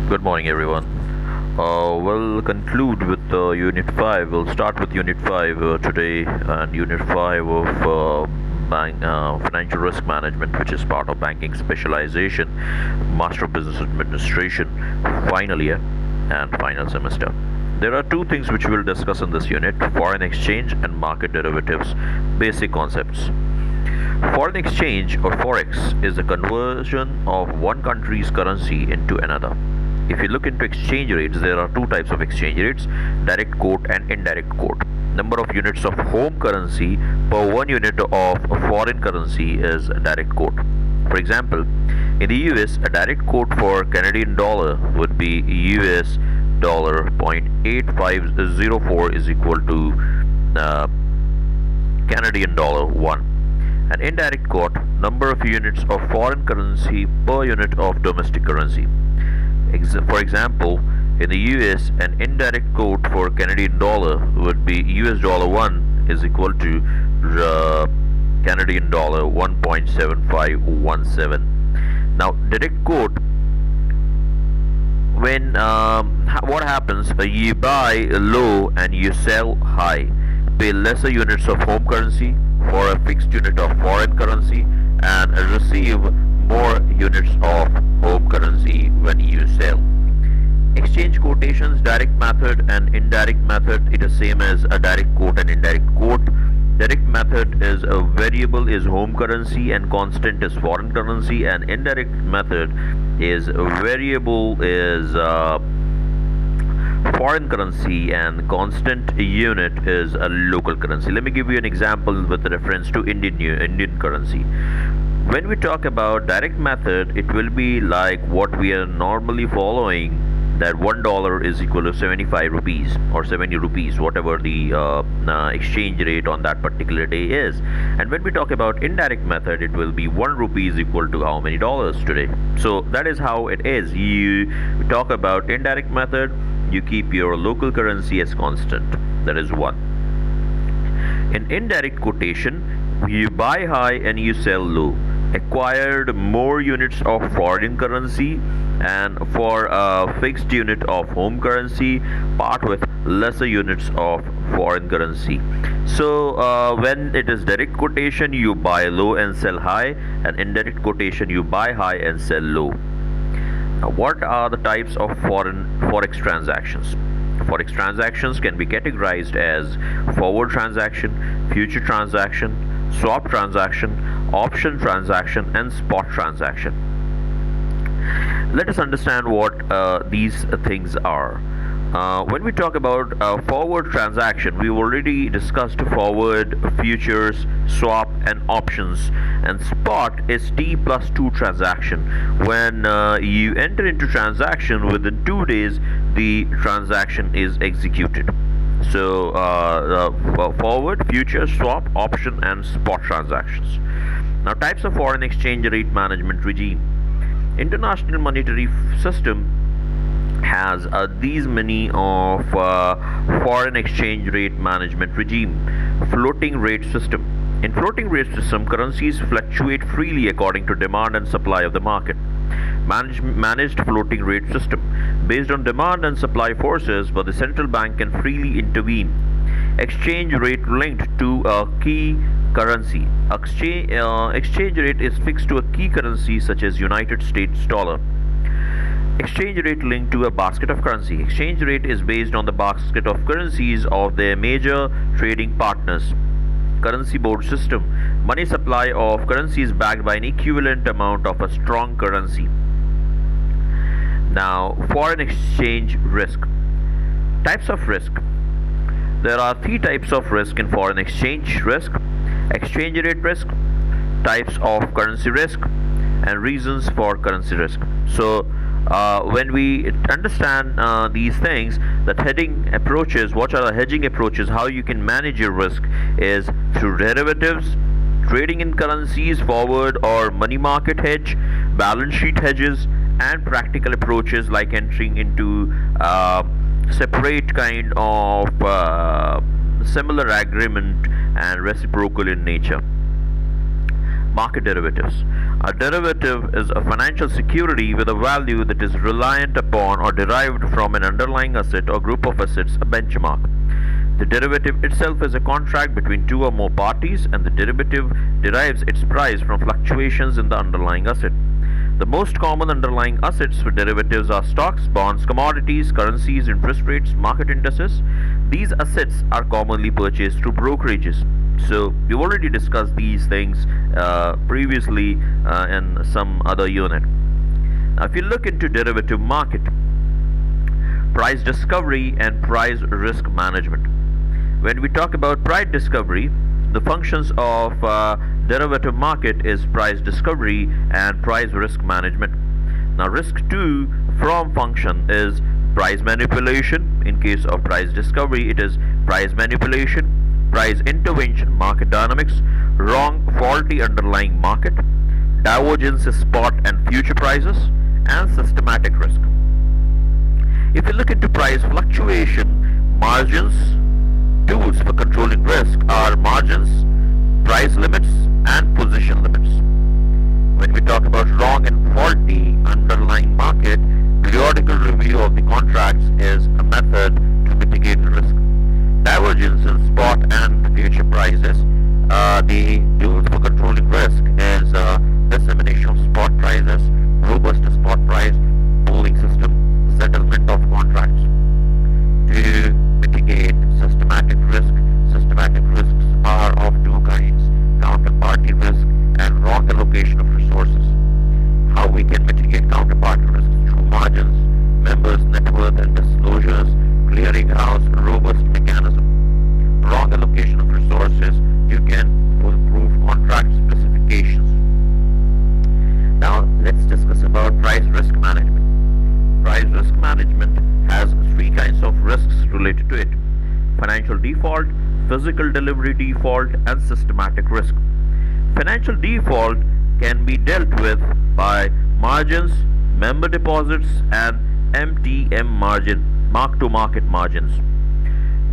Good morning, everyone. We'll conclude with Unit 5. We'll start with Unit 5 today, and Unit 5 of Financial Risk Management, which is part of Banking Specialization, Master of Business Administration, final year and final semester. There are two things which we'll discuss in this unit: foreign exchange and market derivatives, basic concepts. Foreign exchange or Forex is the conversion of one country's currency into another. If you look into exchange rates, there are two types of exchange rates: direct quote and indirect quote. Number of units of home currency per one unit of foreign currency is direct quote. For example, in the US, a direct quote for Canadian dollar would be US dollar 0.8504 is equal to Canadian dollar 1. An indirect quote: number of units of foreign currency per unit of domestic currency. For example, in the US, an indirect quote for Canadian dollar would be US dollar 1 is equal to Canadian dollar 1.7517. Now, direct quote, when what happens, you buy low and you sell high, pay lesser units of home currency for a fixed unit of foreign currency, and receive more units of home currency when you sell. Exchange quotations: direct method and indirect method. It is same as a direct quote and indirect quote. Direct method is a variable is home currency and constant is foreign currency, and indirect method is a variable is foreign currency and constant unit is a local currency. Let me give you an example with reference to Indian currency. When we talk about direct method, it will be like what we are normally following, that $1 is equal to 75 rupees or 70 rupees, whatever the exchange rate on that particular day is. And when we talk about indirect method, it will be 1 rupee is equal to how many dollars today. So that is how it is. You talk about indirect method, you keep your local currency as constant. That is one. In indirect quotation, you buy high and you sell low. Acquired more units of foreign currency, and for a fixed unit of home currency, part with lesser units of foreign currency. So when it is direct quotation, you buy low and sell high, and indirect quotation, you buy high and sell low. Now, what are the types of forex transactions? Forex transactions can be categorized as forward transaction, future transaction, swap transaction, option transaction, and spot transaction. Let us understand what these things are. When we talk about forward transaction, we already discussed forward, futures, swap, and options. And spot is T plus 2 transaction. When you enter into transaction, within 2 days, the transaction is executed. So forward, future, swap, option, and spot transactions. Now, types of foreign exchange rate management regime. International monetary system has these many of foreign exchange rate management regime. Floating rate system. In floating rate system, currencies fluctuate freely according to demand and supply of the market. Managed floating rate system, based on demand and supply forces, but the central bank can freely intervene. Exchange rate linked to a key currency. Exchange rate is fixed to a key currency such as United States dollar. Exchange rate linked to a basket of currency. Exchange rate is based on the basket of currencies of their major trading partners. Currency board system. Money supply of currency is backed by an equivalent amount of a strong currency. Now, foreign exchange risk. Types of risk. There are 3 types of risk in foreign exchange risk: exchange rate risk, types of currency risk, and reasons for currency risk. So when we understand these things, that hedging approaches, what are the hedging approaches, how you can manage your risk is through derivatives, trading in currencies, forward or money market hedge, balance sheet hedges, and practical approaches like entering into separate kind of similar agreement and reciprocal in nature. Market derivatives. A derivative is a financial security with a value that is reliant upon or derived from an underlying asset or group of assets, a benchmark. The derivative itself is a contract between two or more parties, and the derivative derives its price from fluctuations in the underlying asset. The most common underlying assets for derivatives are stocks, bonds, commodities, currencies, interest rates, market indices. These assets are commonly purchased through brokerages. So we've already discussed these things previously in some other unit. Now, if you look into derivative market, price discovery and price risk management. When we talk about price discovery, the functions of derivative market is price discovery and price risk management. Now, risk 2 from function is price manipulation. In case of price discovery, it is price manipulation, price intervention, market dynamics, wrong, faulty underlying market, divergence spot and future prices, and systematic risk. If you look into price fluctuation, margins, tools for controlling risk are margins, price limits, and position limits. When we talk about wrong and faulty underlying market, periodical review of the contracts is a method to mitigate the risk. Divergence in spot and future prices. The tools for controlling risk is dissemination of spot prices, robust spot price pooling system, settlement of contracts. To mitigate systematic risk, systematic risks are of two kinds: counterparty risk and wrong allocation of resources. How we can mitigate counterparty risks? Through margins, members' net worth and disclosures, clearinghouse, robust mechanism. Wrong allocation of resources, you can foolproof contract specifications. Now let's discuss about price risk management. Price risk management has three kinds of risks related to it: financial default, physical delivery default, and systematic risk. Financial default can be dealt with by margins, member deposits, and MTM margin, mark to market margins.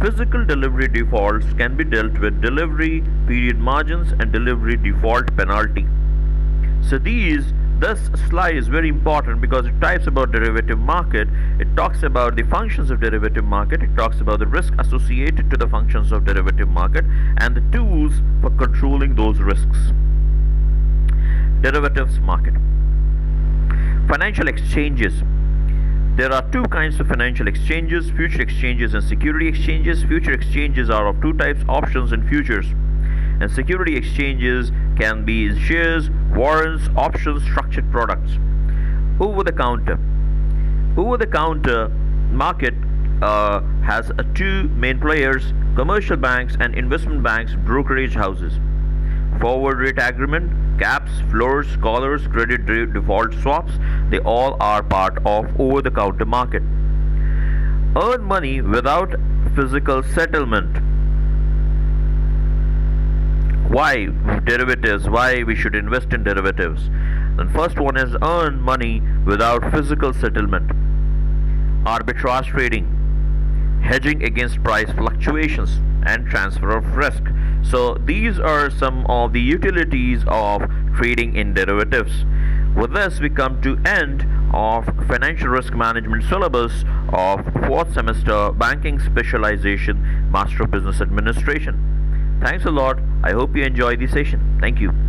Physical delivery defaults can be dealt with delivery period margins and delivery default penalty. So this slide is very important because it types about derivative market. It talks about the functions of derivative market. It talks about the risk associated to the functions of derivative market and the tools for controlling those risks. Derivatives market. Financial exchanges. There are two kinds of financial exchanges: future exchanges and security exchanges. Future exchanges are of two types: options and futures. And security exchanges can be shares, warrants, options, structured products. Over the counter market has two main players: commercial banks and investment banks, brokerage houses. Forward rate agreement, caps, floors, collars, credit default swaps, they all are part of over the counter market. Earn money without physical settlement. Why derivatives? Why we should invest in derivatives? The first one is earn money without physical settlement. Arbitrage trading, hedging against price fluctuations, and transfer of risk. So these are some of the utilities of trading in derivatives. With this, we come to end of financial risk management syllabus of 4th semester banking specialization, Master of Business Administration. Thanks a lot. I hope you enjoy the session. Thank you.